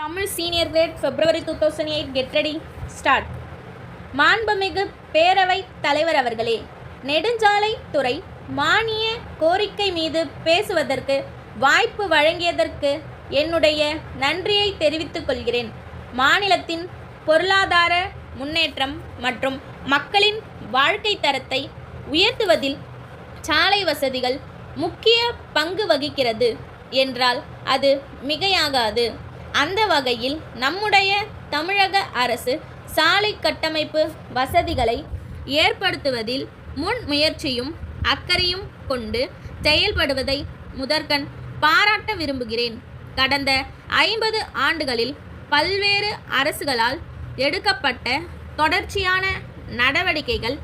Tamil senior great February 2008 get ready start. மாண்புமிகு பேரவைத் தலைவர் அவர்களே, நெடுஞ்சாலைத்துறை மானிய கோரிக்கை மீது பேசுவதற்கு வாய்ப்பு வழங்கியதற்கு என்னுடைய நன்றியை தெரிவித்துக் கொள்கிறேன். மாநிலத்தின் பொருளாதார முன்னேற்றம் மற்றும் மக்களின் வாழ்க்கை தரத்தை உயர்த்துவதில் சாலை வசதிகள் முக்கிய பங்கு வகிக்கிறது என்றால் அது மிகையாகாது. அந்த வகையில் நம்முடைய தமிழக அரசு சாலை கட்டமைப்பு வசதிகளை ஏற்படுத்துவதில் முன் முயற்சியும் அக்கறையும் கொண்டு செயல்படுவதை முதற்கண் பாராட்ட விரும்புகிறேன். கடந்த 50 ஆண்டுகளில் பல்வேறு அரசுகளால் எடுக்கப்பட்ட தொடர்ச்சியான நடவடிக்கைகள்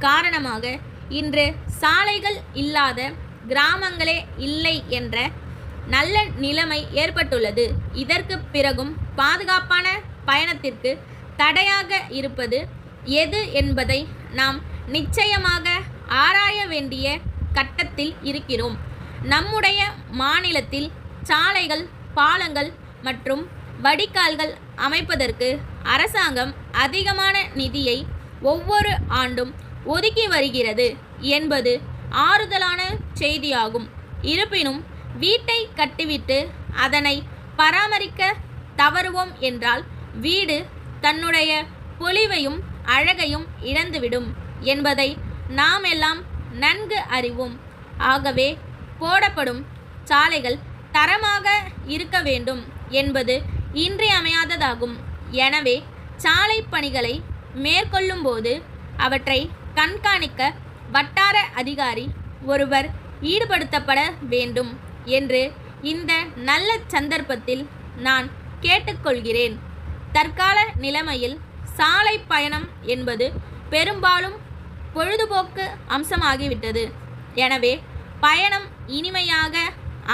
காரணமாக இன்று சாலைகள் இல்லாத கிராமங்களே இல்லை என்ற நல்ல நிலைமை ஏற்பட்டுள்ளது. இதற்கு பிறகும் பாதுகாப்பான பயணத்திற்கு தடையாக இருப்பது எது என்பதை நாம் நிச்சயமாக ஆராய வேண்டிய கட்டத்தில் இருக்கிறோம். நம்முடைய மாநிலத்தில் சாலைகள், பாலங்கள் மற்றும் வடிகால்கள் அமைப்பதற்கு அரசாங்கம் அதிகமான நிதியை ஒவ்வொரு ஆண்டும் ஒதுக்கி வருகிறது என்பது ஆறுதலான செய்தியாகும். இருப்பினும் வீட்டை கட்டிவிட்டு அதனை பராமரிக்க தவறுவோம் என்றால் வீடு தன்னுடைய பொலிவையும் அழகையும் இழந்துவிடும் என்பதை நாம் எல்லாம் நன்கு அறிவோம். ஆகவே போடப்படும் சாலைகள் தரமாக இருக்க வேண்டும் என்பது இன்றியமையாததாகும். எனவே சாலை பணிகளை மேற்கொள்ளும்போது அவற்றை கண்காணிக்க வட்டார அதிகாரி ஒருவர் ஈடுபடுத்தப்பட வேண்டும் என்று இந்த நல்ல சந்தர்ப்பத்தில் நான் கேட்டுக்கொள்கிறேன். தற்கால நிலைமையில் சாலை பயணம் என்பது பெரும்பாலும் பொழுதுபோக்கு அம்சமாகிவிட்டது. எனவே பயணம் இனிமையாக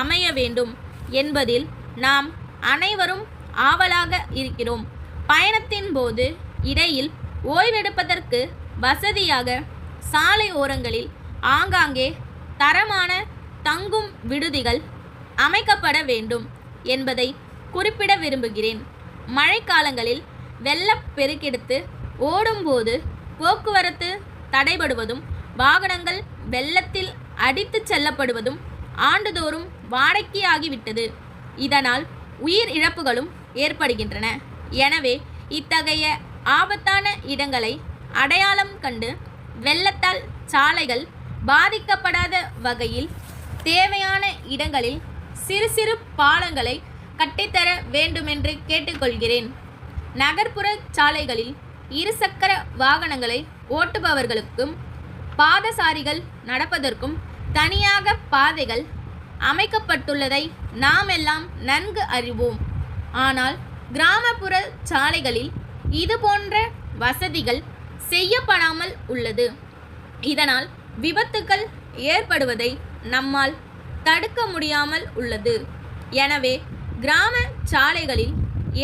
அமைய வேண்டும் என்பதில் நாம் அனைவரும் ஆவலாக இருக்கிறோம். பயணத்தின் போது இடையில் ஓய்வெடுப்பதற்கு வசதியாக சாலை ஓரங்களில் ஆங்காங்கே தரமான தங்கும் விடுதிகள் அமைக்கப்பட வேண்டும் என்பதை குறிப்பிட விரும்புகிறேன். மழைக்காலங்களில் வெள்ளப்பெருக்கெடுத்து ஓடும்போது போக்குவரத்து தடைபடுவதும் வாகனங்கள் வெள்ளத்தில் அடித்து செல்லப்படுவதும் ஆண்டுதோறும் வாடிக்கையாகிவிட்டது. இதனால் உயிர் இழப்புகளும் ஏற்படுகின்றன. எனவே இத்தகைய ஆபத்தான இடங்களை அடையாளம் கண்டு வெள்ளத்தால் சாலைகள் பாதிக்கப்படாத வகையில் தேவையான இடங்களில் சிறு சிறு பாலங்களை கட்டித்தர வேண்டுமென்று கேட்டுக்கொள்கிறேன். நகர்ப்புற சாலைகளில் இருசக்கர வாகனங்களை ஓட்டுபவர்களுக்கும் பாதசாரிகள் நடப்பதற்கும் தனியாக பாதைகள் அமைக்கப்பட்டுள்ளதை நாம் எல்லாம் நன்கு அறிவோம். ஆனால் கிராமப்புற சாலைகளில் இதுபோன்ற வசதிகள் செய்யப்படாமல் உள்ளது. இதனால் விபத்துக்கள் ஏற்படுவதை நம்மால் தடுக்க முடியாமல் உள்ளது. எனவே கிராம சாலைகளில்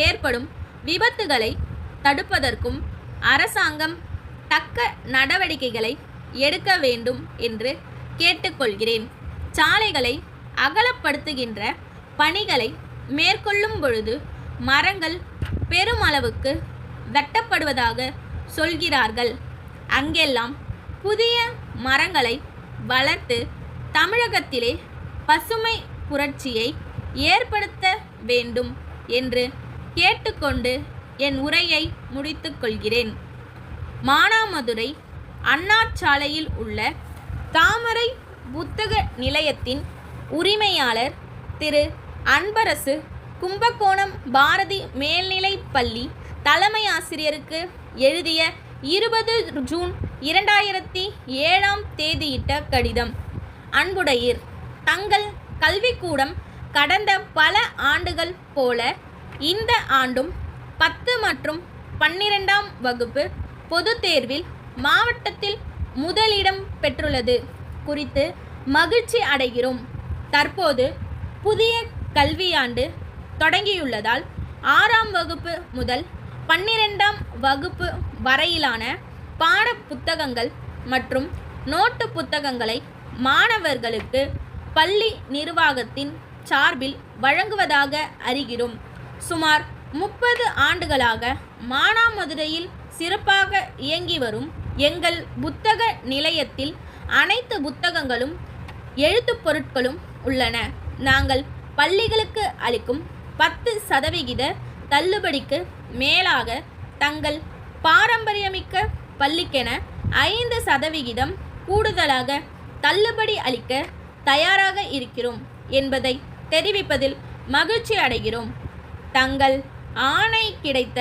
ஏற்படும் விபத்துகளை தடுப்பதற்கும் அரசாங்கம் தக்க நடவடிக்கைகளை எடுக்க வேண்டும் என்று கேட்டுக்கொள்கிறேன். சாலைகளை அகலப்படுத்துகின்ற பணிகளை மேற்கொள்ளும் பொழுது மரங்கள் பெருமளவுக்கு வெட்டப்படுவதாக சொல்கிறார்கள். அங்கெல்லாம் புதிய மரங்களை வளர்த்து தமிழகத்திலே பசுமை புரட்சியை ஏற்படுத்த வேண்டும் என்று கேட்டுக்கொண்டு என் உரையை முடித்துக் கொள்கிறேன். மானாமதுரை அண்ணா சாலையில் உள்ள தாமரை புத்தக நிலையத்தின் உரிமையாளர் திரு அன்பரசு கும்பகோணம் பாரதி மேல்நிலைப் பள்ளி தலைமை ஆசிரியருக்கு எழுதிய 20 ஜூன் 2007 தேதியிட்ட கடிதம். அன்புடையீர், தங்கள் கல்விக்கூடம் கடந்த பல ஆண்டுகள் போல இந்த ஆண்டும் 10 மற்றும் 12ஆம் வகுப்பு பொதுத் தேர்வில் மாவட்டத்தில் முதலிடம் பெற்றுள்ளது குறித்து மகிழ்ச்சி அடைகிறோம். தற்போது புதிய கல்வியாண்டு தொடங்கியுள்ளதால் 6ஆம் வகுப்பு முதல் 12ஆம் வகுப்பு வரையிலான பாட புத்தகங்கள் மற்றும் நோட்டு புத்தகங்களை மாணவர்களுக்கு பள்ளி நிர்வாகத்தின் சார்பில் வழங்குவதாக அறிகிறோம். சுமார் 30 ஆண்டுகளாக மானாமதுரையில் சிறப்பாக இயங்கி வரும் எங்கள் புத்தக நிலையத்தில் அனைத்து புத்தகங்களும் எழுத்துப் பொருட்களும் உள்ளன. நாங்கள் பள்ளிகளுக்கு அளிக்கும் 10% தள்ளுபடிக்கு மேலாக தங்கள் பாரம்பரியமிக்க பள்ளிக்கென 5% கூடுதலாக தள்ளுபடி அளிக்க தயாராக இருக்கிறோம் என்பதை தெரிவிப்பதில் மகிழ்ச்சி அடைகிறோம். தங்கள் ஆணை கிடைத்த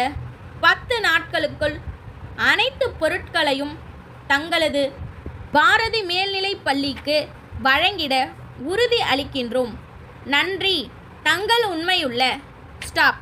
10 நாட்களுக்குள் அனைத்து பொருட்களையும் தங்களது பாரதி மேல்நிலைப் பள்ளிக்கு வழங்கிட உறுதி அளிக்கின்றோம். நன்றி. தங்கள் உண்மையுள்ள ஸ்டாப்.